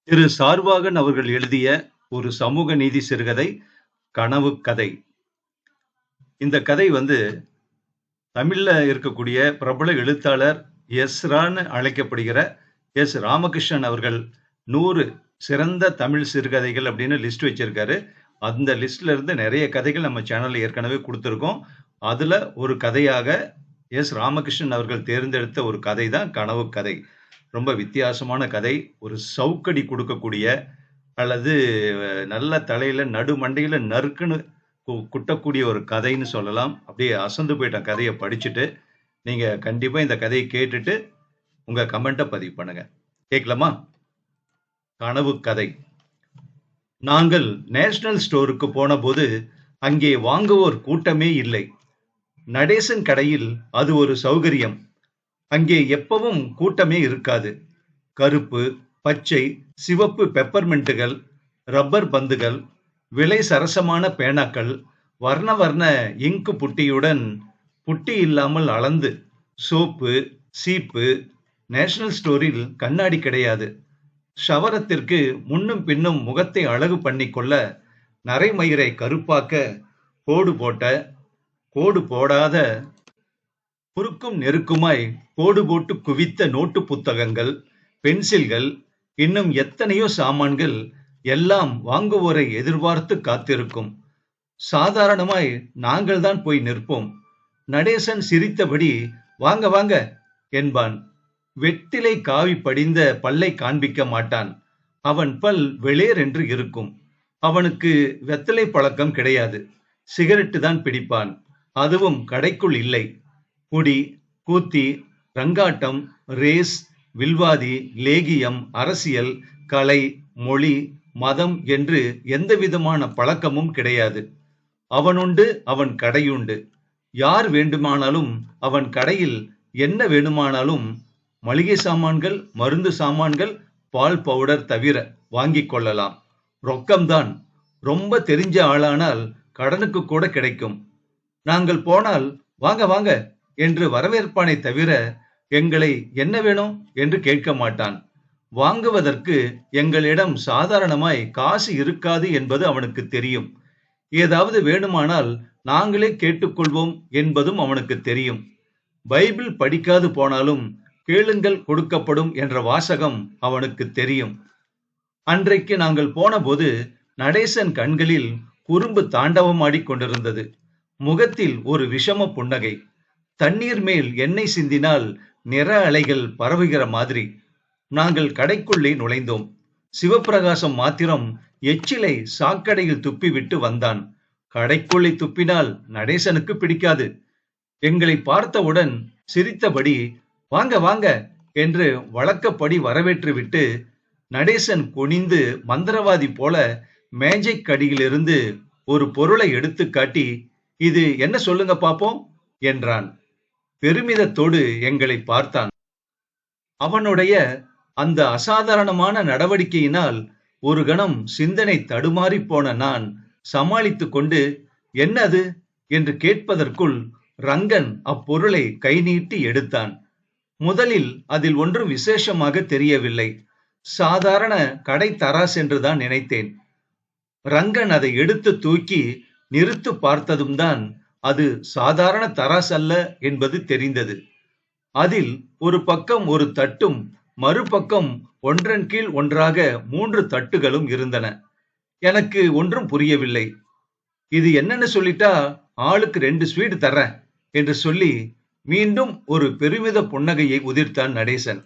திரு சார்வாகன் அவர்கள் எழுதிய ஒரு சமூக நீதி சிறுகதை கனவு கதை. இந்த கதை தமிழ்ல இருக்கக்கூடிய பிரபல எழுத்தாளர் எஸ்ரான்னு அழைக்கப்படுகிற எஸ் ராமகிருஷ்ணன் அவர்கள் 100 சிறந்த தமிழ் சிறுகதைகள் அப்படின்னு லிஸ்ட் வச்சிருக்காரு. அந்த லிஸ்ட்ல இருந்து நிறைய கதைகள் நம்ம சேனல்ல ஏற்கனவே கொடுத்திருக்கோம். அதுல ஒரு கதையாக எஸ் ராமகிருஷ்ணன் அவர்கள் தேர்ந்தெடுத்த ஒரு கதை தான் கனவு கதை. ரொம்ப வித்தியாசமான கதை. ஒரு சவுக்கடி கொடுக்கக்கூடிய அல்லது நல்ல தலையில நடுமண்டையில நறுக்குன்னு குட்டக்கூடிய ஒரு கதைன்னு சொல்லலாம். அப்படியே அசந்து போயிட்டேன் கதையை படிச்சுட்டு. நீங்க கண்டிப்பா இந்த கதையை கேட்டுட்டு உங்க கமெண்ட்டை பதிவு பண்ணுங்க. கேட்கலாமா? கனவு கதை. நாங்கள் நேஷனல் ஸ்டோருக்கு போன போது அங்கே வாங்குவோர் கூட்டமே இல்லை. நடேசன் கடையில் அது ஒரு சௌகரியம். அங்கே எப்பவும் கூட்டமே இருக்காது. கருப்பு, பச்சை, சிவப்பு பெப்பர்மெண்ட்டுகள், ரப்பர் பந்துகள், விலை சரசமான பேனாக்கள், வர்ண வர்ண இங்கு புட்டியுடன் புட்டி இல்லாமல் அளந்து, சோப்பு, சீப்பு. நேஷனல் ஸ்டோரில் கண்ணாடி கிடையாது. ஷவரத்திற்கு முன்னும் பின்னும் முகத்தை அழகு பண்ணிக்கொள்ள, நரைமயிரை கருப்பாக்க, கோடு போட்ட, கோடு போடாத, குறுக்கும் நெருக்குமாய் கோடு போட்டு குவித்த நோட்டு புத்தகங்கள், பென்சில்கள், இன்னும் எத்தனையோ சாமான்கள் எல்லாம் வாங்குவோரை எதிர்பார்த்து காத்திருக்கும். சாதாரணமாய் நாங்கள் தான் போய் நிற்போம். நடேசன் சிரித்தபடி வாங்க வாங்க என்பான். வெற்றிலை காவி படிந்த பல்லை காண்பிக்க மாட்டான். அவன் பல் வெளியர் என்று இருக்கும். அவனுக்கு வெத்தலை பழக்கம் கிடையாது. சிகரெட்டு தான் பிடிப்பான். அதுவும் கடைக்குள் இல்லை. குடி, கூத்தி, ரங்காட்டம், ரேஸ், வில்வாதி, லேகியம், அரசியல், கலை, மொழி, மதம் என்று எந்தவிதமான பழக்கமும் கிடையாது. அவனுண்டு, அவன் கடையுண்டு. யார் வேண்டுமானாலும் அவன் கடையில் என்ன வேணுமானாலும் மளிகை சாமான்கள், மருந்து சாமான்கள், பால் பவுடர் தவிர வாங்கிக் கொள்ளலாம். ரொக்கம்தான். ரொம்ப தெரிஞ்ச ஆளானால் கடனுக்கு கூட கிடைக்கும். நாங்கள் போனால் வாங்க வாங்க என்று வரவேற்பானை தவிர எங்களை என்ன வேணும் என்று கேட்க மாட்டான். வாங்குவதற்கு எங்களிடம் சாதாரணமாய் காசு இருக்காது என்பது அவனுக்கு தெரியும். ஏதாவது வேணுமானால் நாங்களே கேட்டுக்கொள்வோம் என்பதும் அவனுக்கு தெரியும். பைபிள் படிக்காது போனாலும் கேளுங்கள் கொடுக்கப்படும் என்ற வாசகம் அவனுக்கு தெரியும். அன்றைக்கு நாங்கள் போன போது நடேசன் கண்களில் குறும்பு தாண்டவமாடிக் கொண்டிருந்தது. முகத்தில் ஒரு விஷம புன்னகை. தண்ணீர் மேல் எண்ணெய் சிந்தினால் நிற அலைகள் பரவுகிற மாதிரி. நாங்கள் கடைக்குள்ளே நுழைந்தோம். சிவப்பிரகாசம் மாத்திரம் எச்சிலை சாக்கடையில் துப்பிவிட்டு வந்தான். கடைக்குள்ளே துப்பினால் நடேசனுக்கு பிடிக்காது. எங்களை பார்த்தவுடன் சிரித்தபடி வாங்க வாங்க என்று வழக்கப்படி வரவேற்றுவிட்டு நடேசன் குனிந்து மந்திரவாதி போல மேஜைக் கடியிலிருந்து ஒரு பொருளை எடுத்து காட்டி, இது என்ன சொல்லுங்க பாப்போம் என்றான். பெருமிதத்தோடு எங்களை பார்த்தான். அவனுடைய அந்த அசாதாரணமான நடவடிக்கையினால் ஒரு கணம் சிந்தனை தடுமாறி போன நான் சமாளித்துக் கொண்டு என்னது என்று கேட்பதற்குள் ரங்கன் அப்பொருளை கை நீட்டி எடுத்தான். முதலில் அதில் ஒன்றும் விசேஷமாக தெரியவில்லை. சாதாரண கடை தராஸ் என்றுதான் நினைத்தேன். ரங்கன் அதை எடுத்து தூக்கி நிறுத்து பார்த்ததும் தான் அது சாதாரண தராஸ் அல்ல என்பது தெரிந்தது. அதில் ஒரு பக்கம் ஒரு தட்டும் மறுபக்கம் ஒன்றன் கீழ் ஒன்றாக 3 தட்டுகளும் இருந்தன. எனக்கு ஒன்றும் புரியவில்லை. இது என்னன்னு சொல்லிட்டா ஆளுக்கு 2 ஸ்வீட் தர்றேன் என்று சொல்லி மீண்டும் ஒரு பெருமித புன்னகையை உதிர்த்தான் நடேசன்.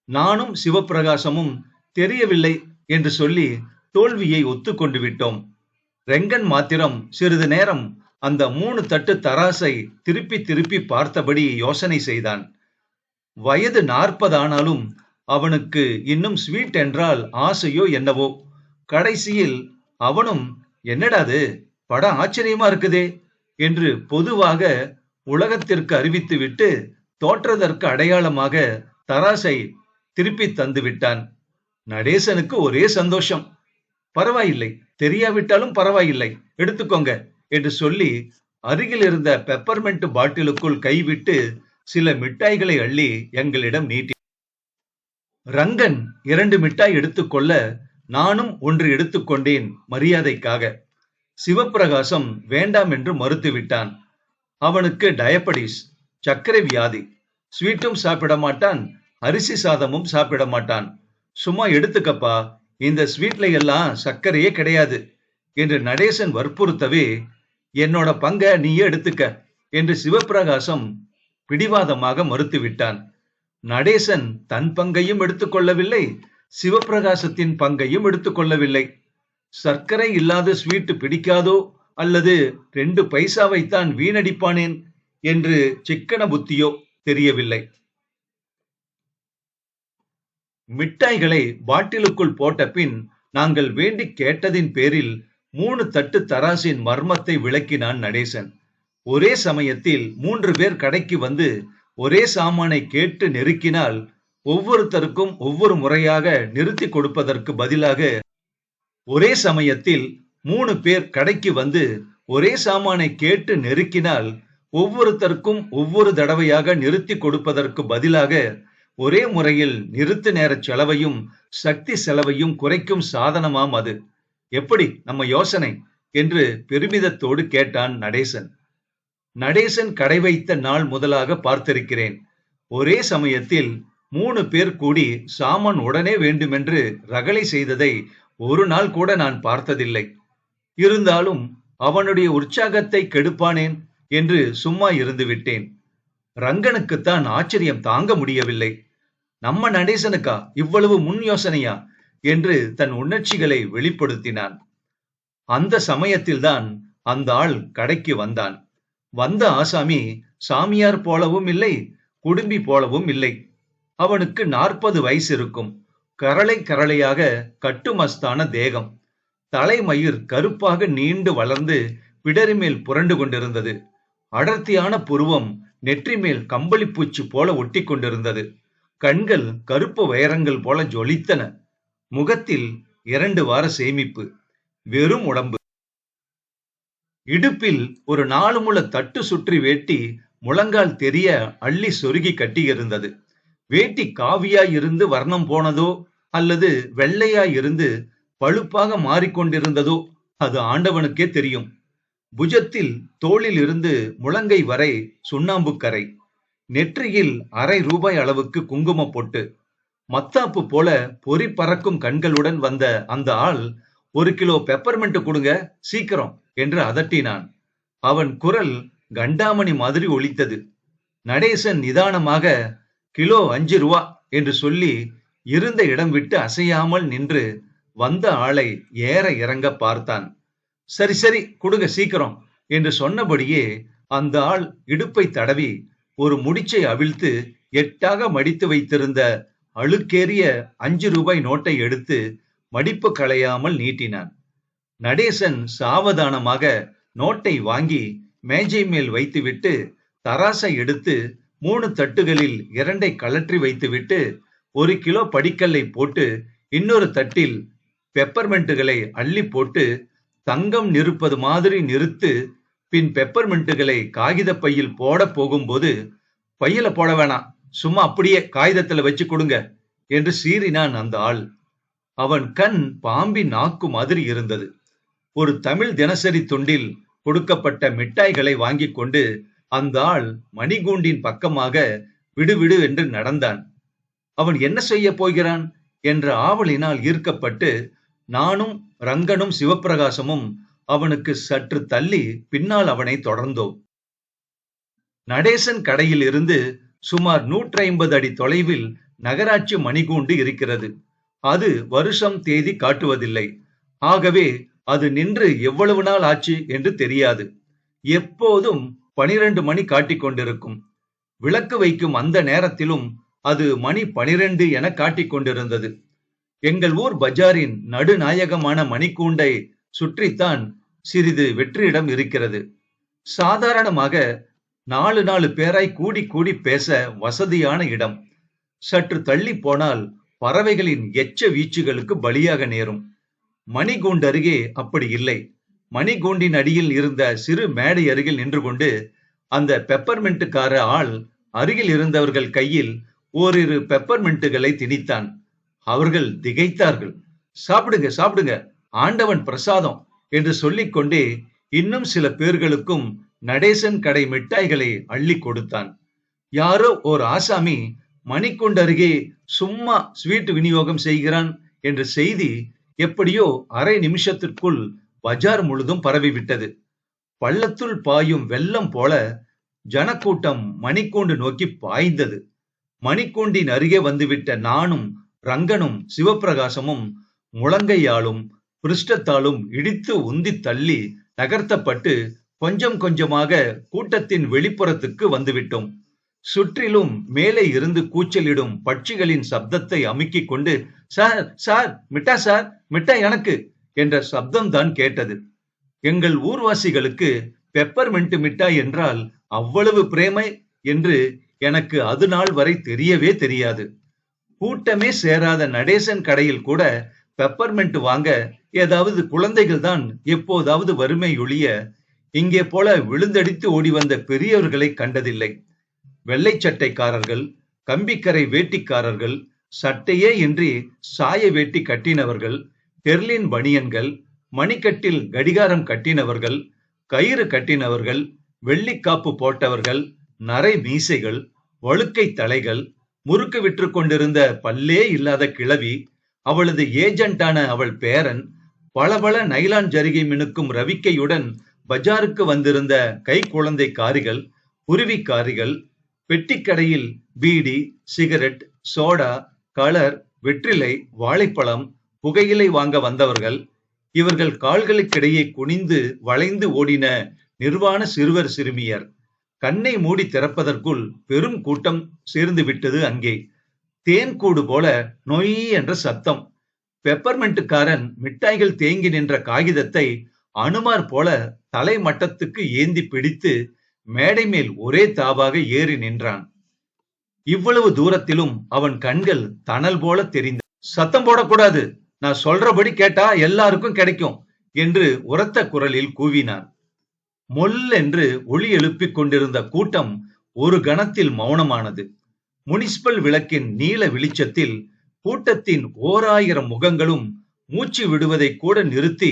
நானும் சிவப்பிரகாசமும் தெரியவில்லை என்று சொல்லி தோல்வியை ஒத்துக்கொண்டு விட்டோம். ரெங்கன் மாத்திரம் சிறிது நேரம் அந்த 3 தட்டு தராசை திருப்பி திருப்பி பார்த்தபடி யோசனை செய்தான். வயது 40 ஆனாலும் அவனுக்கு இன்னும் ஸ்வீட் என்றால் ஆசையோ என்னவோ. கடைசியில் அவனும் என்னடாது படம் ஆச்சரியமா இருக்குதே என்று பொதுவாக உலகத்திற்கு அறிவித்துவிட்டு தோற்றதற்கு அடையாளமாக தராசை திருப்பி தந்து விட்டான். நடேசனுக்கு ஒரே சந்தோஷம். பரவாயில்லை, தெரியாவிட்டாலும் பரவாயில்லை, எடுத்துக்கோங்க என்று சொல்லி அருகில் இருந்த பெப்பர்மெண்ட் பாட்டிலுக்குள் கைவிட்டு சில மிட்டாய்களை அள்ளி எங்களிடம் நீட்டி, ரங்கன் 2 மிட்டாய் எடுத்துக்கொள்ள நானும் 1 எடுத்துக்கொண்டேன் மரியாதைக்காக. சிவப்பிரகாசம் வேண்டாம் என்று மறுத்துவிட்டான். அவனுக்கு டயபடிஸ், சர்க்கரை வியாதி. ஸ்வீட்டும் சாப்பிட மாட்டான், அரிசி சாதமும் சாப்பிட மாட்டான். சும்மா எடுத்துக்கப்பா, இந்த ஸ்வீட்ல எல்லாம் சர்க்கரையே கிடையாது என்று நடேசன் வற்புறுத்தவே, என்னோட பங்க நீயே எடுத்துக்க என்று சிவப்பிரகாசம் பிடிவாதமாக மறுத்துவிட்டான். நடேசன் தன் பங்கையும் எடுத்துக்கொள்ளவில்லை, சிவப்பிரகாசத்தின் பங்கையும் எடுத்துக்கொள்ளவில்லை. சர்க்கரை இல்லாத ஸ்வீட் பிடிக்காதோ அல்லது 2 பைசாவைத்தான் வீணடிப்பானேன் என்று சிக்கன புத்தியோ தெரியவில்லை. மிட்டாய்களை பாட்டிலுக்குள் போட்ட பின் நாங்கள் வேண்டி கேட்டதின் பேரில் 3 தட்டு தராசின் மர்மத்தை விளக்கினான் நடேசன். ஒரே சமயத்தில் 3 பேர் கடைக்கு வந்து ஒரே சாமானை கேட்டு நெருக்கினால் ஒவ்வொருத்தருக்கும் ஒவ்வொரு முறையாக நிறுத்தி கொடுப்பதற்கு பதிலாக, ஒரே சமயத்தில் 3 பேர் கடைக்கு வந்து ஒரே சாமானை கேட்டு நெருக்கினால் ஒவ்வொருத்தருக்கும் ஒவ்வொரு தடவையாக நிறுத்தி கொடுப்பதற்கு பதிலாக, ஒரே முறையில் நிறுத்து நேர செலவையும் சக்தி செலவையும் குறைக்கும் சாதனமாம் அது. எப்படி நம்ம யோசனை என்று பெருமிதத்தோடு கேட்டான் நடேசன். நடேசன் கடை வைத்த நாள் முதலாக பார்த்திருக்கிறேன். ஒரே சமயத்தில் 3 பேர் கூடி சாமான் உடனே வேண்டுமென்று ரகளை செய்ததை ஒரு நாள் கூட நான் பார்த்ததில்லை. இருந்தாலும் அவனுடைய உற்சாகத்தை கெடுப்பானேன் என்று சும்மா இருந்து விட்டேன். ரங்கனுக்குத்தான் ஆச்சரியம் தாங்க முடியவில்லை. நம்ம நடேசனுக்கா இவ்வளவு முன் யோசனையா என்று தன் உணர்ச்சிகளை வெளிப்படுத்தினான். அந்த சமயத்தில்தான் அந்த ஆள் கடைக்கு வந்தான். வந்த ஆசாமி சாமியார் போலவும் இல்லை, குடும்பி போலவும் இல்லை. அவனுக்கு 40 வயசு இருக்கும். கரளை கரளையாக கட்டுமஸ்தான தேகம். தலைமயிர் கருப்பாக நீண்டு வளர்ந்து பிடரி மேல் புரண்டு கொண்டிருந்தது. அடர்த்தியான புருவம் நெற்றி மேல் கம்பளிப்பூச்சி போல ஒட்டி கொண்டிருந்தது. கண்கள் கருப்பு வைரங்கள் போல ஜொலித்தன. முகத்தில் 2 வார சேமிப்பு. வெறும் உடம்பு. இடுப்பில் ஒரு 4 முழ தட்டு சுற்றி வேட்டி முழங்கால் தெரிய அள்ளி சொருகி கட்டியிருந்தது. வேட்டி காவியாய் இருந்து வர்ணம் போனதோ அல்லது வெள்ளையாய் இருந்து பழுப்பாக மாறிக்கொண்டிருந்ததோ அது ஆண்டவனுக்கே தெரியும். புஜத்தில் தோளில் இருந்து முழங்கை வரை சுண்ணாம்பு கரை. நெற்றியில் ₹1/2 அளவுக்கு குங்கும பொட்டு. மத்தாப்பு போல பொறி பறக்கும் கண்களுடன் வந்த அந்த ஆள், 1 கிலோ பெப்பர்மெண்ட் கொடுங்க சீக்கிரம் என்று அதட்டினான். அவன் குரல் கண்டாமணி மாதிரி ஒலித்தது. நடேசன் நிதானமாக கிலோ ₹5 என்று சொல்லி இருந்த இடம் விட்டு அசையாமல் நின்று வந்த ஆளை ஏற இறங்க பார்த்தான். சரி சரி கொடுங்க சீக்கிரம் என்று சொன்னபடியே அந்த ஆள் இடுப்பை தடவி ஒரு முடிச்சை அவிழ்த்து எட்டாக மடித்து வைத்திருந்த அழுக்கேறிய ₹5 நோட்டை எடுத்து மடிப்பு களையாமல் நீட்டினான். நடேசன் சாவதானமாக நோட்டை வாங்கி மேஜை மேல் வைத்துவிட்டு தராசை எடுத்து 3 தட்டுகளில் 2 கலற்றி வைத்துவிட்டு 1 கிலோ படிக்கல்லை போட்டு இன்னொரு தட்டில் பெப்பர்மெண்ட்டுகளை அள்ளி போட்டு தங்கம் நிறுப்பது மாதிரி நிறுத்து, பின் பெப்பர்மெண்ட்டுகளை காகித பையில் போட போகும்போது, பையில போட வேணாம், சும்மா அப்படியே காகிதத்துல வச்சு கொடுங்க என்று சீறினான் அந்த ஆள். அவன் கண் பாம்பின் நாக்கு மாதிரி இருந்தது. ஒரு தமிழ் தினசரி துண்டில் கொடுக்கப்பட்ட மிட்டாய்களை வாங்கி கொண்டு அந்த ஆள் மணிகூண்டின் பக்கமாக விடுவிடு என்று நடந்தான். அவன் என்ன செய்ய போகிறான் என்ற ஆவலினால் ஈர்க்கப்பட்டு நானும் ரங்கனும் சிவப்பிரகாசமும் அவனுக்கு சற்று தள்ளி பின்னால் அவனை தொடர்ந்தோம். நடேசன் கடையில் இருந்து சுமார் 150 அடி தொலைவில் நகராட்சி மணிகூண்டு இருக்கிறது. அது வருஷம் தேதி காட்டுவதில்லை. ஆகவே அது நின்று எவ்வளவு நாள் ஆச்சு என்று தெரியாது. எப்போதும் 12 மணி காட்டிக் கொண்டிருக்கும். விளக்கு வைக்கும் அந்த நேரத்திலும் அது மணி 12 என காட்டிக் கொண்டிருந்தது. எங்கள் ஊர் பஜாரின் நடுநாயகமான மணிக்கூண்டை சுற்றித்தான் சிறிது வெற்றிடம் இருக்கிறது. சாதாரணமாக 4 பேராய் கூடி கூடி பேச வசதியான இடம். சற்று தள்ளி போனால் பறவைகளின் எச்ச வீச்சுகளுக்கு பலியாக நேரும். மணிகூண்டு அருகே அப்படி இல்லை. மணிகூண்டின் அடியில் இருந்த சிறு மேடை அருகில் நின்று கொண்டு அந்த பெப்பர்மெண்ட்டுக்கார ஆள் அருகில் இருந்தவர்கள் கையில் ஓரிரு பெப்பர்மெண்ட்டுகளை திணித்தான். அவர்கள் திகைத்தார்கள். சாப்பிடுங்க சாப்பிடுங்க, ஆண்டவன் பிரசாதம் என்று சொல்லிக்கொண்டே இன்னும் சில பேர்களுக்கும் நடேசன் கடை மிட்டாய்களை அள்ளி கொடுத்தான். யாரோ ஓர் ஆசாமி மணிக்கூண்டு அருகே சும்மா ஸ்வீட் விநியோகம் செய்கிறான் என்ற செய்தி எப்படியோ அரை நிமிஷத்திற்குள் பஜார் முழுதும் பரவிவிட்டது. பள்ளத்துள் பாயும் வெள்ளம் போல ஜனக்கூட்டம் மணிக்கூண்டு நோக்கி பாய்ந்தது. மணிக்கூண்டின் அருகே வந்துவிட்ட நானும் ரங்கனும் சிவப்பிரகாசமும் முழங்கையாலும் பிருஷ்டத்தாலும் இடித்து உந்தி தள்ளி நகர்த்தப்பட்டு கொஞ்சம் கொஞ்சமாக கூட்டத்தின் வெளிப்புறத்துக்கு வந்துவிட்டோம். சுற்றிலும் மேலே இருந்து கூச்சலிடும் பட்சிகளின் சப்தத்தை அமுக்கிக் கொண்டு, சார் சார் மிட்டா, சார் மிட்டா எனக்கு என்ற சப்தம்தான் கேட்டது. எங்கள் ஊர்வாசிகளுக்கு பெப்பர்மெண்ட் மிட்டாய் என்றால் அவ்வளவு பிரேமை என்று எனக்கு அது நாள் வரை தெரியவே தெரியாது. கூட்டமே சேராத நடேசன் கடையில் கூட பெப்பர்மெண்ட் வாங்க ஏதாவது குழந்தைகள் தான் எப்போதாவது வறுமை ஒழிய இங்கே போல விழுந்தடித்து ஓடி வந்த பெரியவர்களை கண்டதில்லை. வெள்ளை சட்டைக்காரர்கள், கம்பிக்கரை வேட்டிக்காரர்கள், சட்டையே இன்றி சாய வேட்டி கட்டினவர்கள், டெர்லின் பனியன்கள், மணிக்கட்டில் கடிகாரம் கட்டினவர்கள், கயிறு கட்டினவர்கள், வெள்ளிக்காப்பு போட்டவர்கள், நரை மீசைகள், வழுக்கை தலைகள், முறுக்கு விற்று கொண்டிருந்த பல்லே இல்லாத கிழவி, அவளது ஏஜென்டான அவள் பேரன், பளபள நைலான் ஜரிகை மினுக்கும் ரவிக்கையுடன் பஜாருக்கு வந்திருந்த கை குழந்தை காரிகள், புருவிக்காரிகள், பெட்டிக்கடையில் பீடி, சிகரெட், சோடா, கலர், வெற்றிலை, வாழைப்பழம், புகையிலை வாங்க வந்தவர்கள், இவர்கள் கால்களுக்கிடையே குனிந்து வளைந்து ஓடின நிர்வாண சிறுவர் சிறுமியர். கண்ணை மூடி திறப்பதற்குள் பெரும் கூட்டம் சேர்ந்து விட்டது. அங்கே தேன் கூடு போல நொய் என்ற சத்தம். பெப்பர்மெண்ட்டுக்காரன் மிட்டாய்கள் தேங்கி நின்ற காகிதத்தை அனுமார் போல தலை மட்டத்துக்கு ஏந்தி பிடித்து மேடை மேல் ஒரே தாவாக ஏறி நின்றான். இவ்வளவு தூரத்திலும் அவன் கண்கள் தணல் போல தெரிந்த. சத்தம் போடக்கூடாது, நான் சொல்றபடி கேட்டா எல்லாருக்கும் கிடைக்கும் என்று உரத்த குரலில் கூவினான். மொல் என்று ஒளி எழுப்பிக் கொண்டிருந்த கூட்டம் ஒரு கணத்தில் மௌனமானது. முனிசிபல் விளக்கின் நீல வெளிச்சத்தில் கூட்டத்தின் 1000 முகங்களும் மூச்சு விடுவதை கூட நிறுத்தி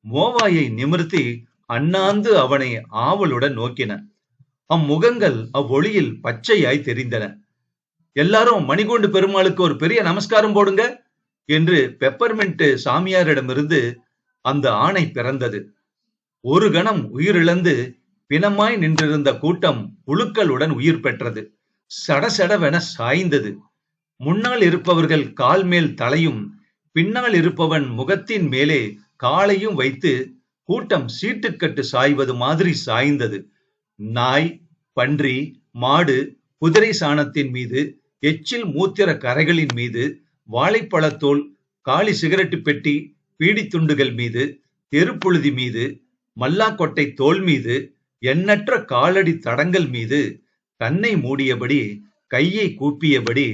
மோவாயை நிமிர்த்தி அண்ணாந்து அவனை ஆவலுடன் நோக்கின. அம்முகங்கள் அவ்வொளியில் பச்சையாய் தெரிந்தன. எல்லாரும் மணிகூண்டு பெருமாளுக்கு ஒரு பெரிய நமஸ்காரம் போடுங்க என்று பெப்பர்மெண்ட் சாமியாரிடமிருந்து அந்த ஆணை பிறந்தது. ஒரு கணம் உயிரிழந்து பிணமாய் நின்றிருந்த கூட்டம் புழுக்களுடன் உயிர் பெற்றது. சடசடவென சாய்ந்தது. முன்னால் இருப்பவர்கள் கால் மேல் தலையும் பின்னால் இருப்பவன் முகத்தின் மேலே காலையும் வைத்து கூட்டம் சீட்டுக்கட்டு சாய்வது மாதிரி சாய்ந்தது. நாய், பன்றி, மாடு, குதிரை சாணத்தின் மீது, எச்சில் மூத்திர கரைகளின் மீது, வாழைப்பழத்தோல், காலி சிகரெட்டு பெட்டி, பீடி துண்டுகள் மீது, தெருப்புழுதி மீது, மல்லாக்கொட்டை தோல் மீது, எண்ணற்ற காலடி தடங்கள் மீது கண்ணை மூடியபடி கையை கூப்பியபடி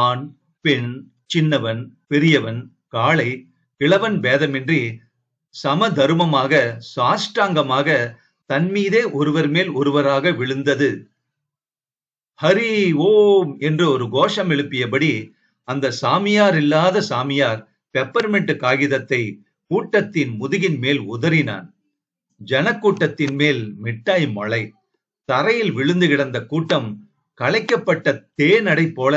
ஆண், பெண், சின்னவன், பெரியவன், காளை, கிழவன் பேதமின்றி சம தருமமாக சாஷ்டாங்கமாக தன்மீதே ஒருவர் மேல் ஒருவராக விழுந்தது. ஹரி ஓம் என்று ஒரு கோஷம் எழுப்பியபடி அந்த சாமியார் இல்லாத சாமியார் பெப்பர்மெண்ட் காகிதத்தை கூட்டத்தின் முதுகின் மேல் உதறினான். ஜனக்கூட்டத்தின் மேல் மிட்டாய் மழை. தரையில் விழுந்து கிடந்த கூட்டம் களைக்கப்பட்ட தேனடை போல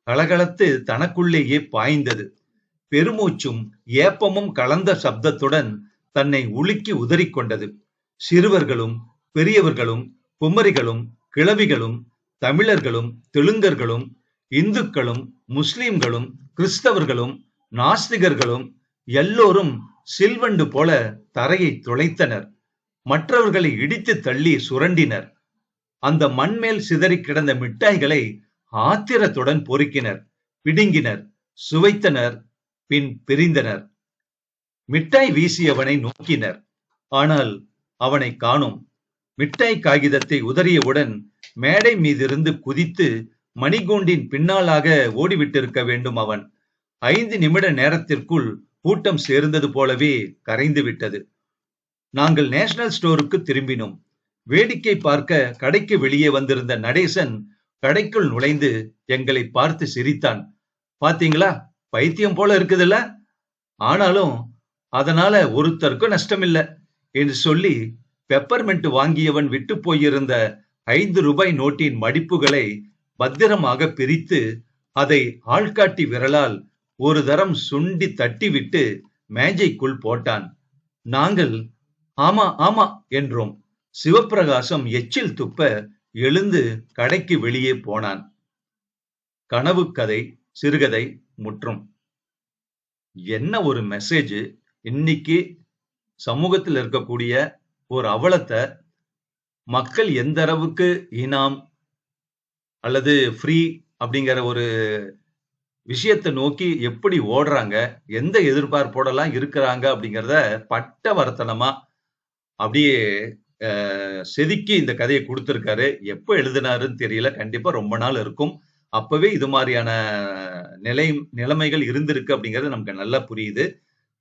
கலகலத்து தனக்குள்ளேயே பாய்ந்தது. பெருமூச்சும் ஏப்பமும் கலந்த சப்தத்துடன் தன்னை உலுக்கி உதறிக்கொண்டது. சிறுவர்களும் பெரியவர்களும் குமரிகளும் கிழவிகளும் தமிழர்களும் தெலுங்கர்களும் இந்துக்களும் முஸ்லிம்களும் கிறிஸ்தவர்களும் நாஸ்திகர்களும் எல்லோரும் சில்வண்டு போல தரையை துளைத்தனர். மற்றவர்களை இடித்து தள்ளி சுரண்டினர். அந்த மண்மேல் சிதறி கிடந்த மிட்டாய்களை ஆத்திரத்துடன் பொறுக்கினர், பிடுங்கினர், சுவைத்தனர், பின் பிரிந்தனர். மிட்டாய் வீசியவனை நோக்கினர். ஆனால் அவனை காணோம். மிட்டாய் காகிதத்தை உதறியவுடன் மேடை மீதிருந்து குதித்து மணிகூண்டின் பின்னாலாக ஓடிவிட்டிருக்க வேண்டும் அவன். 5 நிமிட நேரத்திற்குள் கூட்டம் சேர்ந்தது போலவே கரைந்து விட்டது. நாங்கள் நேஷனல் ஸ்டோருக்கு திரும்பினோம். வேடிக்கை பார்க்க கடைக்கு வெளியே வந்திருந்த நடேசன் கடைக்குள் நுழைந்து எங்களை பார்த்து சிரித்தான். பாத்தீங்களா, பைத்தியம் போல இருக்குதுல்ல, ஆனாலும் அதனால ஒருத்தருக்கும் நஷ்டமில்ல என்று சொல்லி பெப்பர்மென்ட் வாங்கியவன் விட்டு போயிருந்த 5 ரூபாய் நோட்டின் மடிப்புகளை பத்திரமாக பிரித்து அதை ஆள்காட்டி விரலால் ஒரு தரம் சுண்டி தட்டிவிட்டு மேஜைக்குள் போட்டான். நாங்கள் ஆமா ஆமா என்றோம். சிவப்பிரகாசம் எச்சில் துப்ப எழுந்து கடைக்கு வெளியே போனான். கனவு கதை சிறுகதை முற்றும். என்ன ஒரு மெசேஜ்! இன்னைக்கு சமூகத்தில் இருக்கக்கூடிய ஒரு அவலத்தை மக்கள் எந்த அளவுக்கு இனாம் அல்லது ஃப்ரீ அப்படிங்கிற ஒரு விஷயத்தை நோக்கி எப்படி ஓடுறாங்க, எந்த எதிர்பார்ப்போடலாம் இருக்கிறாங்க அப்படிங்கிறத பட்டவர்த்தனமா அப்படியே செதுக்கி இந்த கதையை கொடுத்திருக்காரு. எப்ப எழுதினாருன்னு தெரியல. கண்டிப்பா ரொம்ப நாள் இருக்கும். அப்பவே இது மாதிரியான நிலைமைகள் இருந்திருக்கு அப்படிங்கிறது நமக்கு நல்லா புரியுது.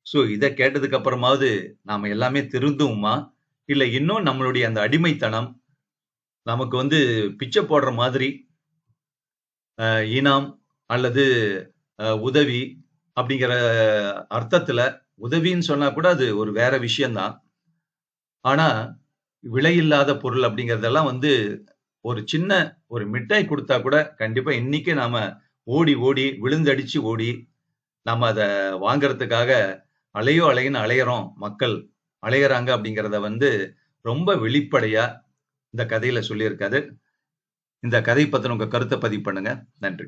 சோ இத கேட்டதுக்கு அப்புறமாவது நாம எல்லாமே திருந்துவோமா? இல்ல இன்னும் நம்மளுடைய அந்த அடிமைத்தனம் நமக்கு வந்து பிச்சை போடுற மாதிரி இனாம் அல்லது உதவி அப்படிங்கிற அர்த்தத்துல உதவின்னு சொன்னா கூட அது ஒரு வேற விஷயம்தான். ஆனா விலையில்லாத பொருள் அப்படிங்கறதெல்லாம் வந்து ஒரு சின்ன ஒரு மிட்டாய் கொடுத்தா கூட கண்டிப்பா இன்னைக்கு நாம ஓடி ஓடி விழுந்தடிச்சு ஓடி நாம அத வாங்குறதுக்காக அலையுன்னு அலையறோம். மக்கள் அலையறாங்க அப்படிங்கறத வந்து ரொம்ப வெளிப்படையா இந்த கதையில சொல்லியிருக்காரு. இந்த கதை பத்தின உங்க கருத்தை பதிவு பண்ணுங்க. நன்றி.